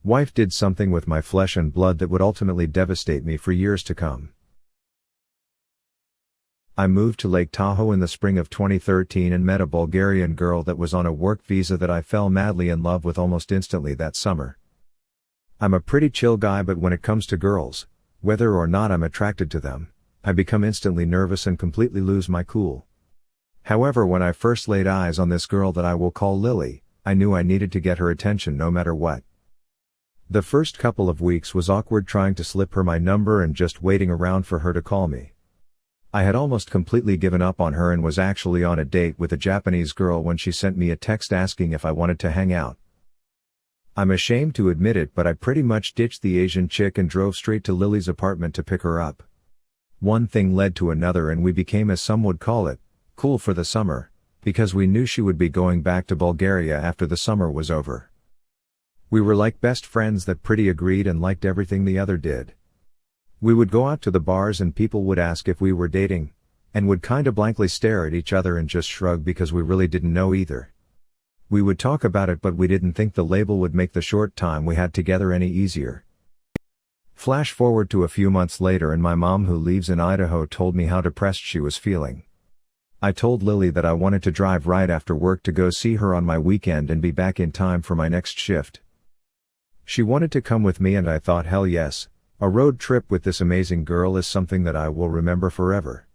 Wife did something with my flesh and blood that would ultimately devastate me for years to come. I moved to Lake Tahoe in the spring of 2013 and met a Bulgarian girl that was on a work visa that I fell madly in love with almost instantly that summer. I'm a pretty chill guy, but when it comes to girls, whether or not I'm attracted to them, I become instantly nervous and completely lose my cool. However, when I first laid eyes on this girl that I will call Lily, I knew I needed to get her attention no matter what. The first couple of weeks was awkward, trying to slip her my number and just waiting around for her to call me. I had almost completely given up on her and was actually on a date with a Japanese girl when she sent me a text asking if I wanted to hang out. I'm ashamed to admit it, but I pretty much ditched the Asian chick and drove straight to Lily's apartment to pick her up. One thing led to another and we became, as some would call it, cool for the summer, because we knew she would be going back to Bulgaria after the summer was over. We were like best friends that pretty agreed and liked everything the other did. We would go out to the bars and people would ask if we were dating, and would kinda blankly stare at each other and just shrug because we really didn't know either. We would talk about it, but we didn't think the label would make the short time we had together any easier. Flash forward to a few months later and my mom, who lives in Idaho, told me how depressed she was feeling. I told Lily that I wanted to drive right after work to go see her on my weekend and be back in time for my next shift. She wanted to come with me and I thought, hell yes. A road trip with this amazing girl is something that I will remember forever.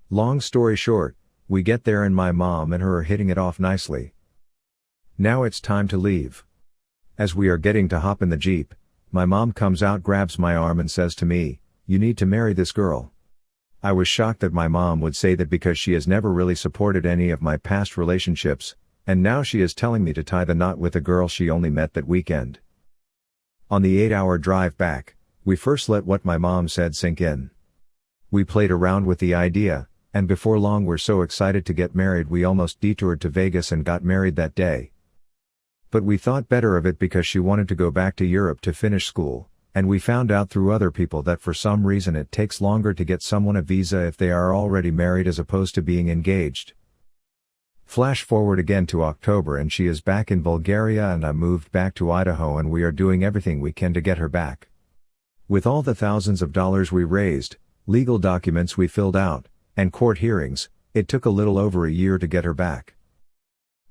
Long story short, we get there and my mom and her are hitting it off nicely. Now it's time to leave. As we are getting to hop in the Jeep, my mom comes out, grabs my arm and says to me, "You need to marry this girl." I was shocked that my mom would say that because she has never really supported any of my past relationships, and now she is telling me to tie the knot with a girl she only met that weekend. On the 8-hour drive back, we first let what my mom said sink in. We played around with the idea, and before long we're so excited to get married we almost detoured to Vegas and got married that day. But we thought better of it because she wanted to go back to Europe to finish school, and we found out through other people that for some reason it takes longer to get someone a visa if they are already married as opposed to being engaged. Flash forward again to October and she is back in Bulgaria and I moved back to Idaho and we are doing everything we can to get her back. With all the thousands of dollars we raised, legal documents we filled out, and court hearings, it took a little over a year to get her back.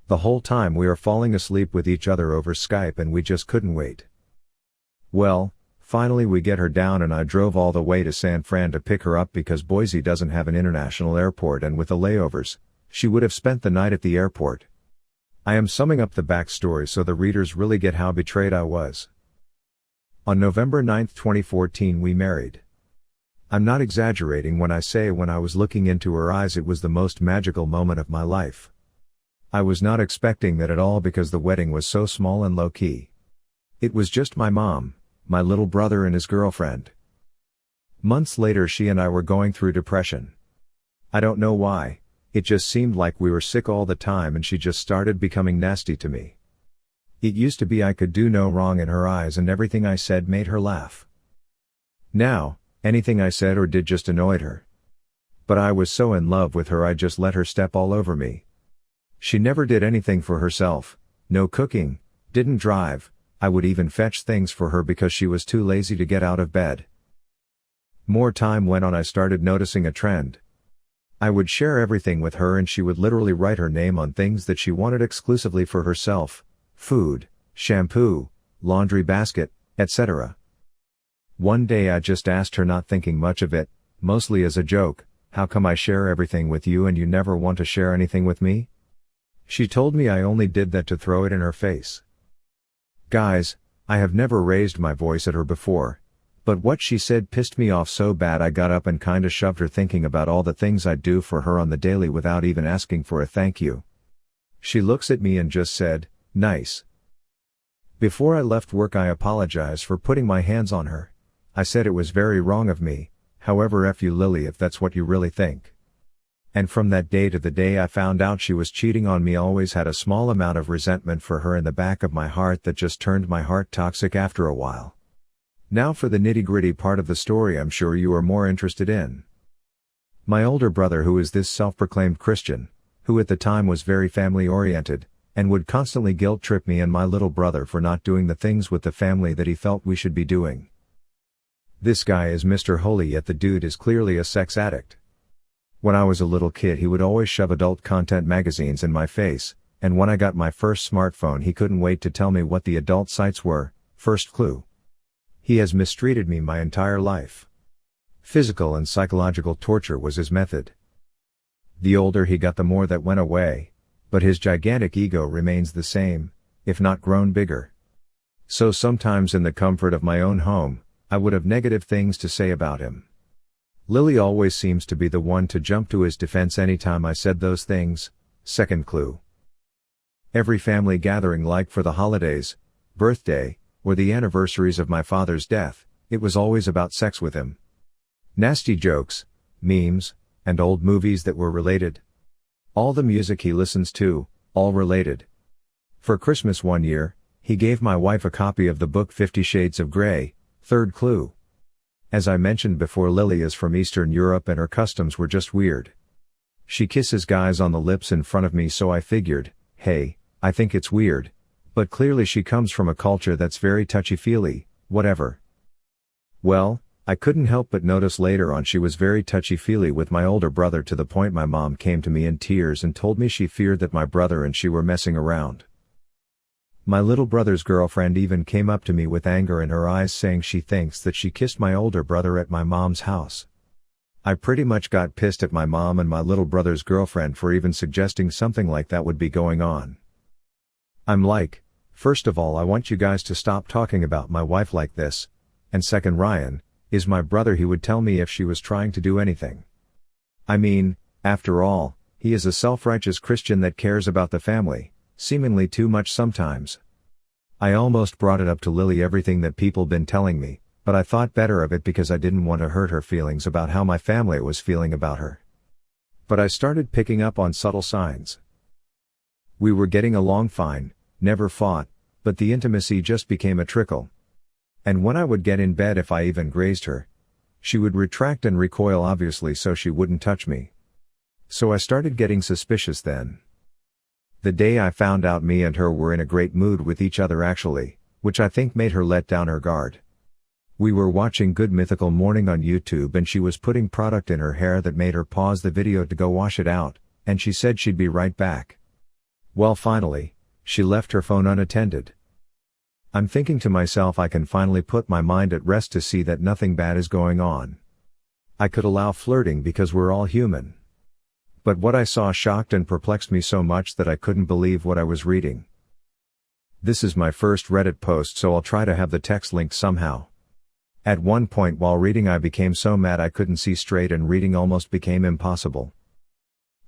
The whole time we are falling asleep with each other over Skype and we just couldn't wait. Well, finally we get her down and I drove all the way to San Fran to pick her up because Boise doesn't have an international airport, and with the layovers, she would have spent the night at the airport. I am summing up the backstory so the readers really get how betrayed I was. On November 9, 2014 we married. I'm not exaggerating when I say when I was looking into her eyes it was the most magical moment of my life. I was not expecting that at all because the wedding was so small and low-key. It was just my mom, my little brother and his girlfriend. Months later she and I were going through depression. I don't know why, it just seemed like we were sick all the time and she just started becoming nasty to me. It used to be I could do no wrong in her eyes and everything I said made her laugh. Now, anything I said or did just annoyed her. But I was so in love with her I just let her step all over me. She never did anything for herself, no cooking, didn't drive, I would even fetch things for her because she was too lazy to get out of bed. More time went on, I started noticing a trend. I would share everything with her and she would literally write her name on things that she wanted exclusively for herself. Food, shampoo, laundry basket, etc. One day I just asked her, not thinking much of it, mostly as a joke, "How come I share everything with you and you never want to share anything with me?" She told me I only did that to throw it in her face. Guys, I have never raised my voice at her before, but what she said pissed me off so bad I got up and kinda shoved her, thinking about all the things I'd do for her on the daily without even asking for a thank you. She looks at me and just said, "Nice." Before I left work I apologized for putting my hands on her. I said it was very wrong of me, however F you Lily if that's what you really think. And from that day to the day I found out she was cheating on me, always had a small amount of resentment for her in the back of my heart that just turned my heart toxic after a while. Now for the nitty-gritty part of the story I'm sure you are more interested in. My older brother, who is this self-proclaimed Christian, who at the time was very family-oriented, and would constantly guilt trip me and my little brother for not doing the things with the family that he felt we should be doing. This guy is Mr. Holy, yet the dude is clearly a sex addict. When I was a little kid he would always shove adult content magazines in my face, and when I got my first smartphone he couldn't wait to tell me what the adult sites were. First clue. He has mistreated me my entire life. Physical and psychological torture was his method. The older he got the more that went away, but his gigantic ego remains the same, if not grown bigger. So sometimes in the comfort of my own home, I would have negative things to say about him. Lily always seems to be the one to jump to his defense anytime I said those things. Second clue. Every family gathering, like for the holidays, birthday, or the anniversaries of my father's death, it was always about sex with him. Nasty jokes, memes, and old movies that were related. All the music he listens to, all related. For Christmas one year, he gave my wife a copy of the book 50 Shades of Grey. Third clue. As I mentioned before, Lily is from Eastern Europe and her customs were just weird. She kisses guys on the lips in front of me, so I figured, hey, I think it's weird, but clearly she comes from a culture that's very touchy-feely, whatever. Well, I couldn't help but notice later on she was very touchy-feely with my older brother, to the point my mom came to me in tears and told me she feared that my brother and she were messing around. My little brother's girlfriend even came up to me with anger in her eyes, saying she thinks that she kissed my older brother at my mom's house. I pretty much got pissed at my mom and my little brother's girlfriend for even suggesting something like that would be going on. I'm like, first of all, I want you guys to stop talking about my wife like this, and second, Ryan is my brother. He would tell me if she was trying to do anything. I mean, after all, he is a self-righteous Christian that cares about the family, seemingly too much sometimes. I almost brought it up to Lily, everything that people been telling me, but I thought better of it because I didn't want to hurt her feelings about how my family was feeling about her. But I started picking up on subtle signs. We were getting along fine, never fought, but the intimacy just became a trickle. And when I would get in bed, if I even grazed her, she would retract and recoil, obviously so she wouldn't touch me. So I started getting suspicious then. The day I found out me and her were in a great mood with each other actually, which I think made her let down her guard. We were watching Good Mythical Morning on YouTube and she was putting product in her hair that made her pause the video to go wash it out, and she said she'd be right back. Well, finally, she left her phone unattended. I'm thinking to myself, I can finally put my mind at rest to see that nothing bad is going on. I could allow flirting because we're all human. But what I saw shocked and perplexed me so much that I couldn't believe what I was reading. This is my first Reddit post, so I'll try to have the text linked somehow. At one point while reading I became so mad I couldn't see straight and reading almost became impossible.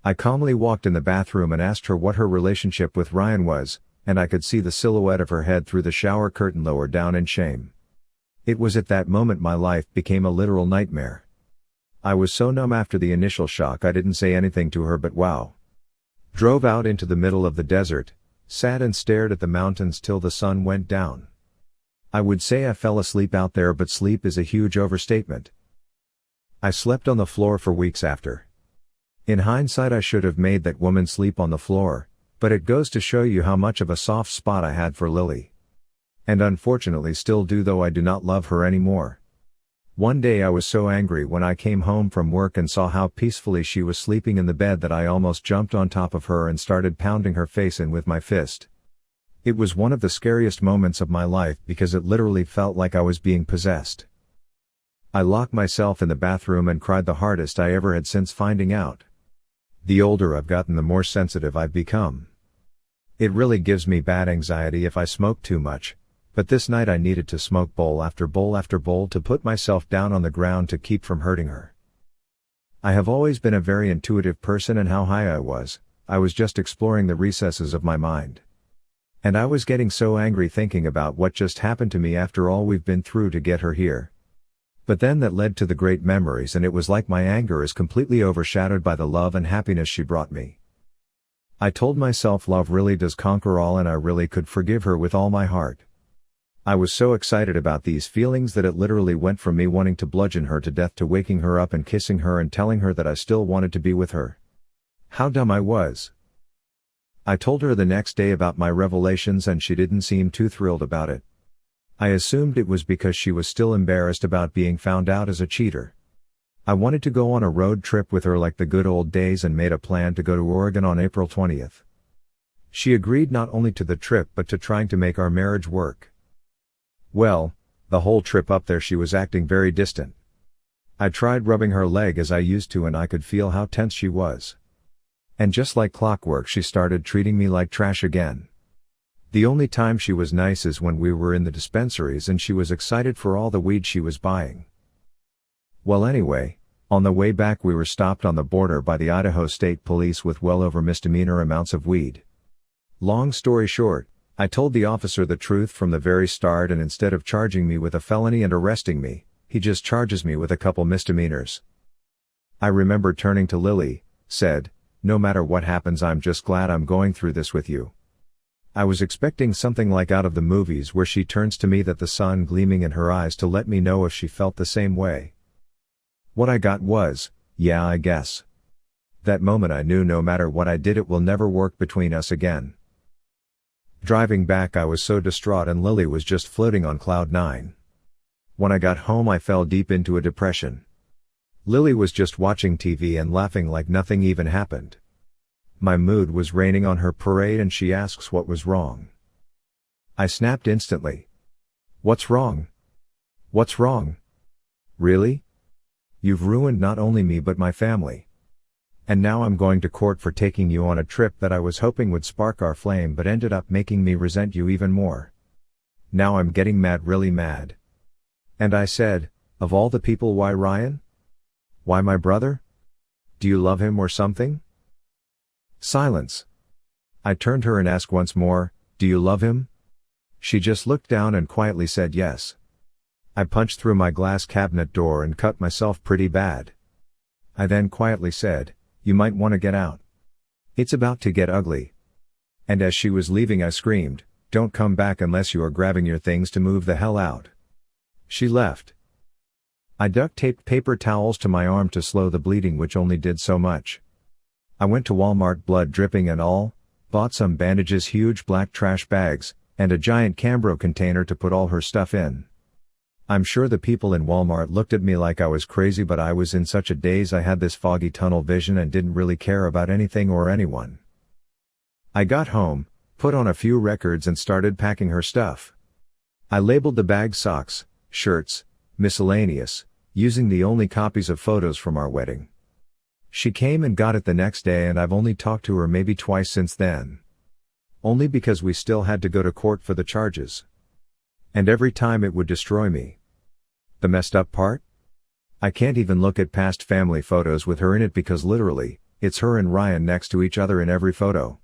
I calmly walked in the bathroom and asked her what her relationship with Ryan was, and I could see the silhouette of her head through the shower curtain lower down in shame. It was at that moment my life became a literal nightmare. I was so numb after the initial shock I didn't say anything to her, but wow. Drove out into the middle of the desert, sat and stared at the mountains till the sun went down. I would say I fell asleep out there, but sleep is a huge overstatement. I slept on the floor for weeks after. In hindsight I should have made that woman sleep on the floor, but it goes to show you how much of a soft spot I had for Lily. And unfortunately still do, though I do not love her anymore. One day I was so angry when I came home from work and saw how peacefully she was sleeping in the bed that I almost jumped on top of her and started pounding her face in with my fist. It was one of the scariest moments of my life because it literally felt like I was being possessed. I locked myself in the bathroom and cried the hardest I ever had since finding out. The older I've gotten, the more sensitive I've become. It really gives me bad anxiety if I smoke too much. But this night I needed to smoke bowl after bowl after bowl to put myself down on the ground to keep from hurting her. I have always been a very intuitive person, and how high I was just exploring the recesses of my mind. And I was getting so angry thinking about what just happened to me after all we've been through to get her here. But then that led to the great memories, and it was like my anger is completely overshadowed by the love and happiness she brought me. I told myself love really does conquer all, and I really could forgive her with all my heart. I was so excited about these feelings that it literally went from me wanting to bludgeon her to death to waking her up and kissing her and telling her that I still wanted to be with her. How dumb I was. I told her the next day about my revelations and she didn't seem too thrilled about it. I assumed it was because she was still embarrassed about being found out as a cheater. I wanted to go on a road trip with her like the good old days and made a plan to go to Oregon on April 20th. She agreed not only to the trip but to trying to make our marriage work. Well, the whole trip up there she was acting very distant. I tried rubbing her leg as I used to and I could feel how tense she was. And just like clockwork she started treating me like trash again. The only time she was nice is when we were in the dispensaries and she was excited for all the weed she was buying. Well anyway, on the way back we were stopped on the border by the Idaho State Police with well over misdemeanor amounts of weed. Long story short, I told the officer the truth from the very start and instead of charging me with a felony and arresting me, he just charges me with a couple misdemeanors. I remember turning to Lily, said, "No matter what happens I'm just glad I'm going through this with you." I was expecting something like out of the movies where she turns to me that the sun gleaming in her eyes to let me know if she felt the same way. What I got was, "Yeah, I guess." That moment I knew no matter what I did it will never work between us again. Driving back I was so distraught and Lily was just floating on cloud nine. When I got home I fell deep into a depression. Lily was just watching TV and laughing like nothing even happened. My mood was raining on her parade and she asks what was wrong. I snapped instantly. "What's wrong? What's wrong? Really? You've ruined not only me but my family. And now I'm going to court for taking you on a trip that I was hoping would spark our flame but ended up making me resent you even more. Now I'm getting mad, really mad." And I said, "Of all the people, why Ryan? Why my brother? Do you love him or something?" Silence. I turned her and asked once more, "Do you love him?" She just looked down and quietly said yes. I punched through my glass cabinet door and cut myself pretty bad. I then quietly said, "You might want to get out. It's about to get ugly." And as she was leaving I screamed, "Don't come back unless you are grabbing your things to move the hell out." She left. I duct taped paper towels to my arm to slow the bleeding which only did so much. I went to Walmart, blood dripping and all, bought some bandages, huge black trash bags, and a giant Cambro container to put all her stuff in. I'm sure the people in Walmart looked at me like I was crazy but I was in such a daze I had this foggy tunnel vision and didn't really care about anything or anyone. I got home, put on a few records and started packing her stuff. I labeled the bag socks, shirts, miscellaneous, using the only copies of photos from our wedding. She came and got it the next day and I've only talked to her maybe twice since then. Only because we still had to go to court for the charges. And every time it would destroy me. The messed up part? I can't even look at past family photos with her in it because literally, it's her and Ryan next to each other in every photo.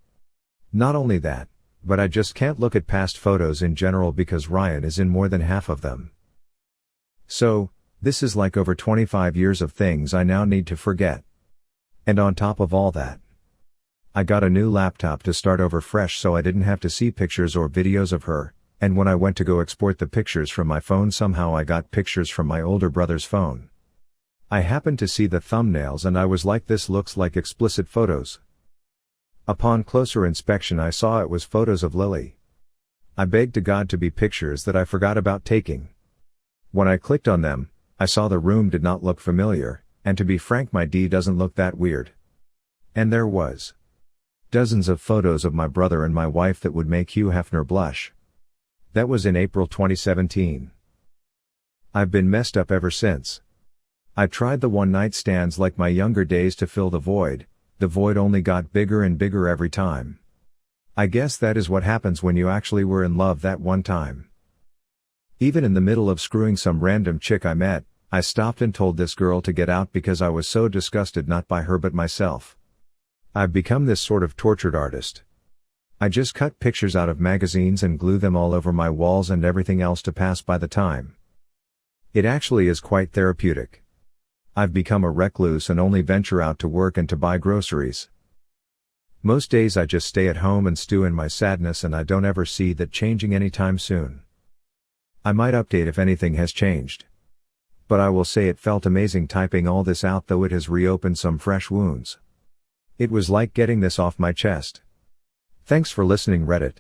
Not only that, but I just can't look at past photos in general because Ryan is in more than half of them. So, this is like over 25 years of things I now need to forget. And on top of all that, I got a new laptop to start over fresh so I didn't have to see pictures or videos of her, and when I went to go export the pictures from my phone somehow I got pictures from my older brother's phone. I happened to see the thumbnails and I was like, this looks like explicit photos. Upon closer inspection I saw it was photos of Lily. I begged to God to be pictures that I forgot about taking. When I clicked on them, I saw the room did not look familiar, and to be frank my D doesn't look that weird. And there was dozens of photos of my brother and my wife that would make Hugh Hefner blush. That was in April 2017. I've been messed up ever since. I tried the one-night stands like my younger days to fill the void only got bigger and bigger every time. I guess that is what happens when you actually were in love that one time. Even in the middle of screwing some random chick I met, I stopped and told this girl to get out because I was so disgusted not by her but myself. I've become this sort of tortured artist. I just cut pictures out of magazines and glue them all over my walls and everything else to pass by the time. It actually is quite therapeutic. I've become a recluse and only venture out to work and to buy groceries. Most days I just stay at home and stew in my sadness and I don't ever see that changing anytime soon. I might update if anything has changed. But I will say it felt amazing typing all this out, though it has reopened some fresh wounds. It was like getting this off my chest. Thanks for listening, Reddit.